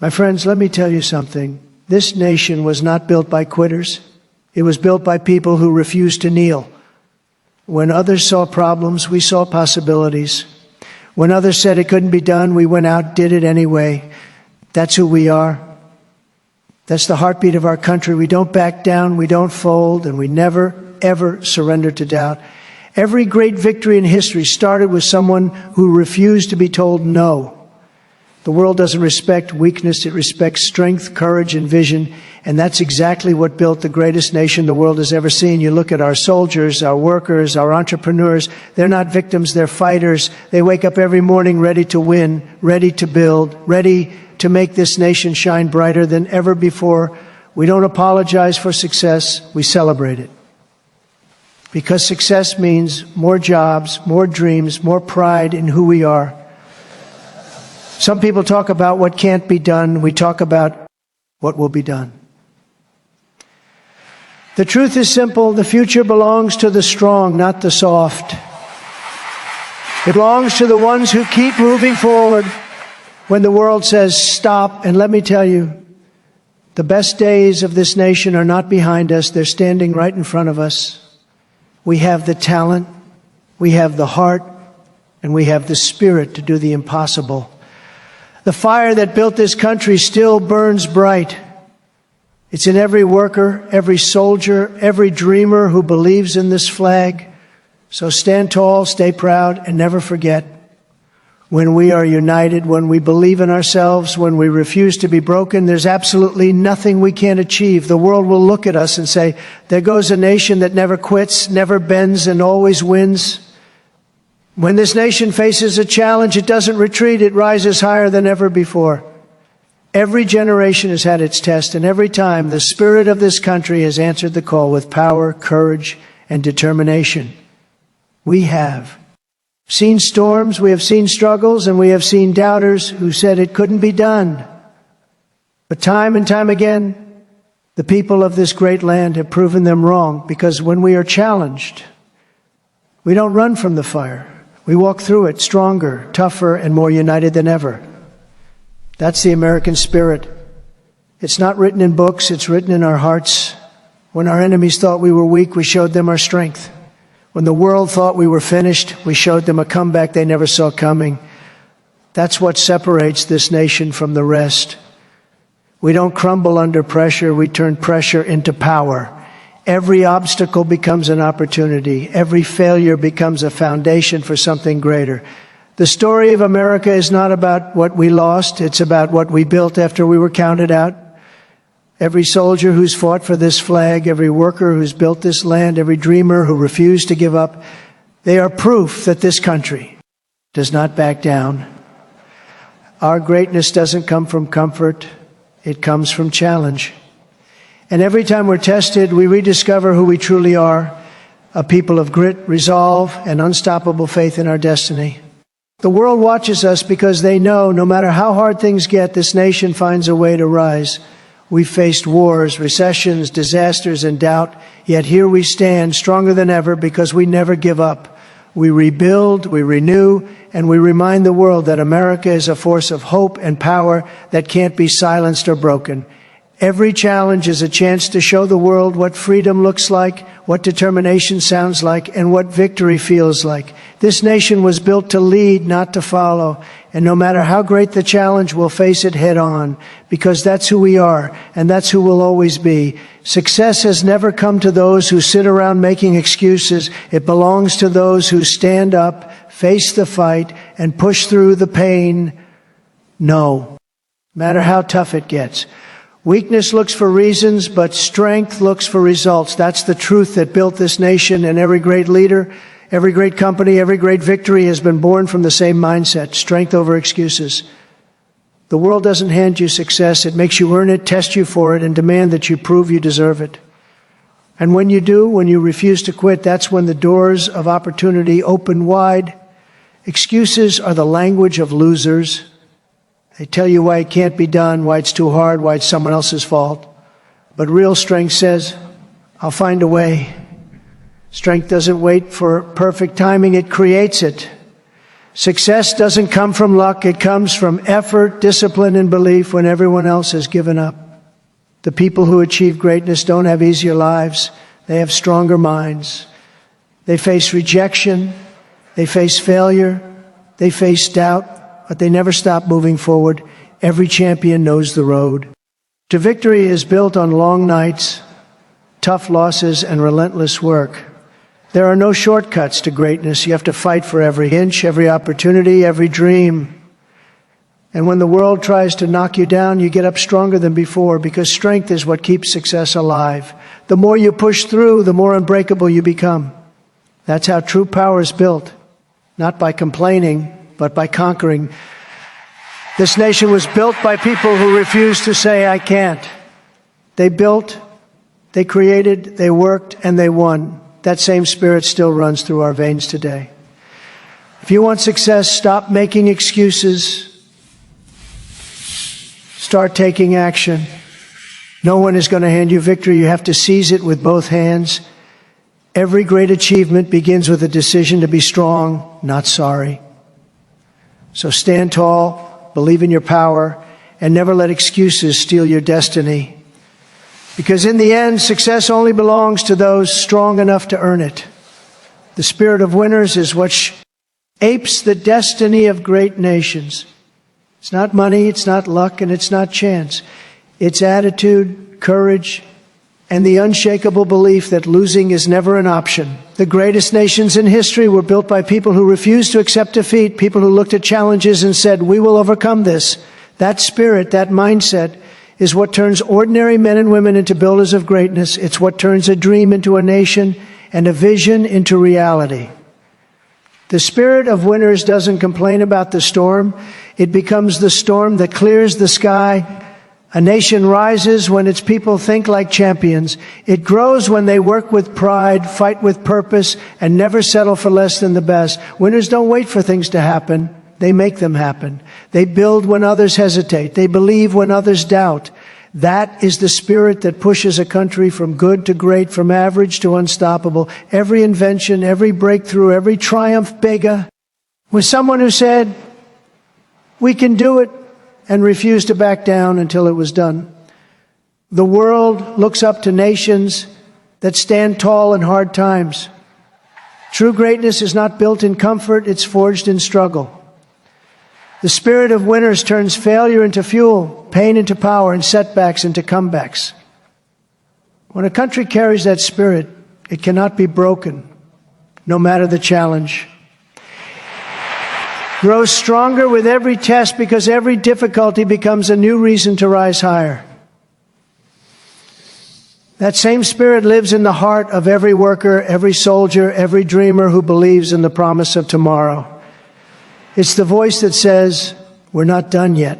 My friends, let me tell you something. This nation was not built by quitters. It was built by people who refused to kneel. When others saw problems, we saw possibilities. When others said it couldn't be done, we went out, did it anyway. That's who we are. That's the heartbeat of our country. We don't back down, we don't fold, and we never, ever surrender to doubt. Every great victory in history started with someone who refused to be told no. The world doesn't respect weakness, it respects strength, courage, and vision, and that's exactly what built the greatest nation the world has ever seen. You look at our soldiers, our workers, our entrepreneurs, they're not victims, they're fighters. They wake up every morning ready to win, ready to build, ready to make this nation shine brighter than ever before. We don't apologize for success, we celebrate it. Because success means more jobs, more dreams, more pride in who we are. Some people talk about what can't be done. We talk about what will be done. The truth is simple. The future belongs to the strong, not the soft. It belongs to the ones who keep moving forward when the world says stop. And let me tell you, the best days of this nation are not behind us. They're standing right in front of us. We have the talent, we have the heart, and we have the spirit to do the impossible. The fire that built this country still burns bright. It's in every worker, every soldier, every dreamer who believes in this flag. So stand tall, stay proud, and never forget. When we are united, when we believe in ourselves, when we refuse to be broken, there's absolutely nothing we can't achieve. The world will look at us and say, there goes a nation that never quits, never bends, and always wins. When this nation faces a challenge, it doesn't retreat, it rises higher than ever before. Every generation has had its test, and every time the spirit of this country has answered the call with power, courage, and determination. We have seen storms, we have seen struggles, and we have seen doubters who said it couldn't be done. But time and time again, the people of this great land have proven them wrong, because when we are challenged, we don't run from the fire. We walk through it stronger, tougher, and more united than ever. That's the American spirit. It's not written in books, it's written in our hearts. When our enemies thought we were weak, we showed them our strength. When the world thought we were finished, we showed them a comeback they never saw coming. That's what separates this nation from the rest. We don't crumble under pressure, we turn pressure into power. Every obstacle becomes an opportunity. Every failure becomes a foundation for something greater. The story of America is not about what we lost. It's about what we built after we were counted out. Every soldier who's fought for this flag, every worker who's built this land, every dreamer who refused to give up, they are proof that this country does not back down. Our greatness doesn't come from comfort. It comes from challenge. And every time we're tested, we rediscover who we truly are, a people of grit, resolve, and unstoppable faith in our destiny. The world watches us because they know no matter how hard things get, this nation finds a way to rise. We've faced wars, recessions, disasters, and doubt, yet here we stand stronger than ever because we never give up. We rebuild, we renew, and we remind the world that America is a force of hope and power that can't be silenced or broken. Every challenge is a chance to show the world what freedom looks like, what determination sounds like, and what victory feels like. This nation was built to lead, not to follow. And no matter how great the challenge, we'll face it head on, because that's who we are, and that's who we'll always be. Success has never come to those who sit around making excuses. It belongs to those who stand up, face the fight, and push through the pain. No matter how tough it gets. Weakness looks for reasons, but strength looks for results. That's the truth that built this nation, and every great leader, every great company, every great victory has been born from the same mindset, strength over excuses. The world doesn't hand you success. It makes you earn it, test you for it, and demand that you prove you deserve it. And when you do, when you refuse to quit, that's when the doors of opportunity open wide. Excuses are the language of losers. They tell you why it can't be done, why it's too hard, why it's someone else's fault. But real strength says, I'll find a way. Strength doesn't wait for perfect timing, it creates it. Success doesn't come from luck. It comes from effort, discipline, and belief when everyone else has given up. The people who achieve greatness don't have easier lives. They have stronger minds. They face rejection. They face failure. They face doubt, but they never stop moving forward. Every champion knows the road. To victory is built on long nights, tough losses, and relentless work. There are no shortcuts to greatness. You have to fight for every inch, every opportunity, every dream. And when the world tries to knock you down, you get up stronger than before, because strength is what keeps success alive. The more you push through, the more unbreakable you become. That's how true power is built, not by complaining, but by conquering. This nation was built by people who refused to say, I can't. They built, they created, they worked, and they won. That same spirit still runs through our veins today. If you want success, stop making excuses. Start taking action. No one is going to hand you victory. You have to seize it with both hands. Every great achievement begins with a decision to be strong, not sorry. So stand tall, believe in your power, and never let excuses steal your destiny. Because in the end, success only belongs to those strong enough to earn it. The spirit of winners is what apes the destiny of great nations. It's not money, it's not luck, and it's not chance. It's attitude, courage, and the unshakable belief that losing is never an option. The greatest nations in history were built by people who refused to accept defeat, people who looked at challenges and said, we will overcome this. That spirit, that mindset, is what turns ordinary men and women into builders of greatness. It's what turns a dream into a nation and a vision into reality. The spirit of winners doesn't complain about the storm. It becomes the storm that clears the sky. A nation rises when its people think like champions. It grows when they work with pride, fight with purpose, and never settle for less than the best. Winners don't wait for things to happen. They make them happen. They build when others hesitate. They believe when others doubt. That is the spirit that pushes a country from good to great, from average to unstoppable. Every invention, every breakthrough, every triumph bigger was someone who said, we can do it, and refused to back down until it was done. The world looks up to nations that stand tall in hard times. True greatness is not built in comfort, it's forged in struggle. The spirit of winners turns failure into fuel, pain into power, and setbacks into comebacks. When a country carries that spirit, it cannot be broken, no matter the challenge. Grows stronger with every test, because every difficulty becomes a new reason to rise higher. That same spirit lives in the heart of every worker, every soldier, every dreamer who believes in the promise of tomorrow. It's the voice that says, we're not done yet.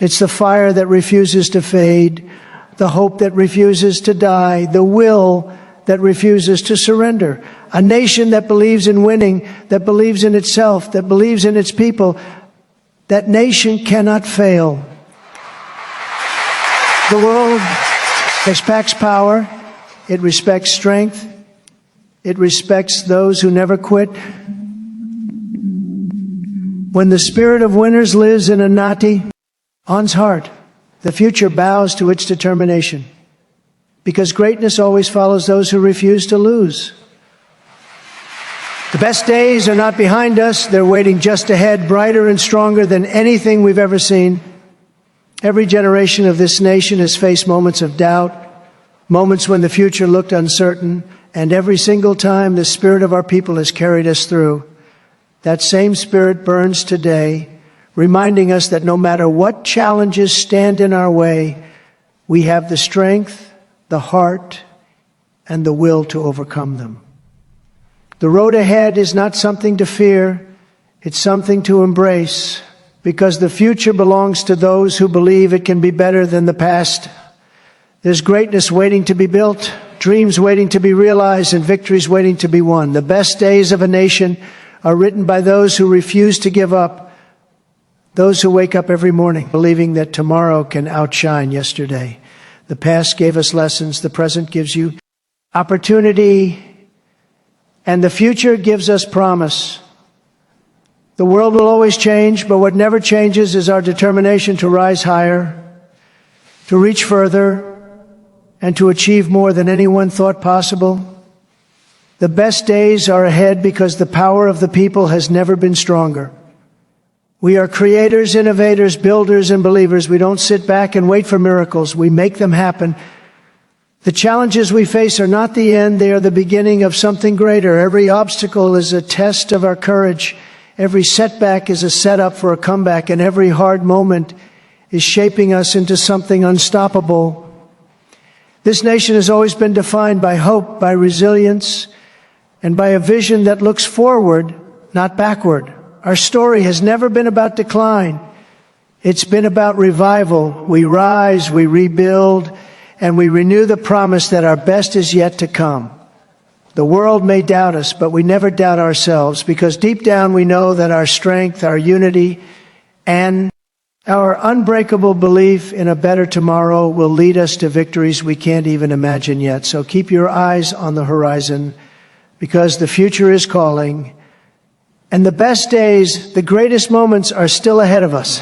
It's the fire that refuses to fade, the hope that refuses to die, the will that refuses to surrender. A nation that believes in winning, that believes in itself, that believes in its people. That nation cannot fail. The world respects power. It respects strength. It respects those who never quit. When the spirit of winners lives in a Nati, On's heart, the future bows to its determination. Because greatness always follows those who refuse to lose. The best days are not behind us. They're waiting just ahead, brighter and stronger than anything we've ever seen. Every generation of this nation has faced moments of doubt, moments when the future looked uncertain, and every single time the spirit of our people has carried us through. That same spirit burns today, reminding us that no matter what challenges stand in our way, we have the strength, the heart, and the will to overcome them. The road ahead is not something to fear, it's something to embrace, because the future belongs to those who believe it can be better than the past. There's greatness waiting to be built, dreams waiting to be realized, and victories waiting to be won. The best days of a nation are written by those who refuse to give up, those who wake up every morning believing that tomorrow can outshine yesterday. The past gave us lessons, the present gives you opportunity, and the future gives us promise. The world will always change, but what never changes is our determination to rise higher, to reach further, and to achieve more than anyone thought possible. The best days are ahead because the power of the people has never been stronger. We are creators, innovators, builders, and believers. We don't sit back and wait for miracles. We make them happen. The challenges we face are not the end. They are the beginning of something greater. Every obstacle is a test of our courage. Every setback is a setup for a comeback, and every hard moment is shaping us into something unstoppable. This nation has always been defined by hope, by resilience, and by a vision that looks forward, not backward. Our story has never been about decline. It's been about revival. We rise, we rebuild, and we renew the promise that our best is yet to come. The world may doubt us, but we never doubt ourselves, because deep down we know that our strength, our unity, and our unbreakable belief in a better tomorrow will lead us to victories we can't even imagine yet. So keep your eyes on the horizon, because the future is calling, and the best days, the greatest moments are still ahead of us.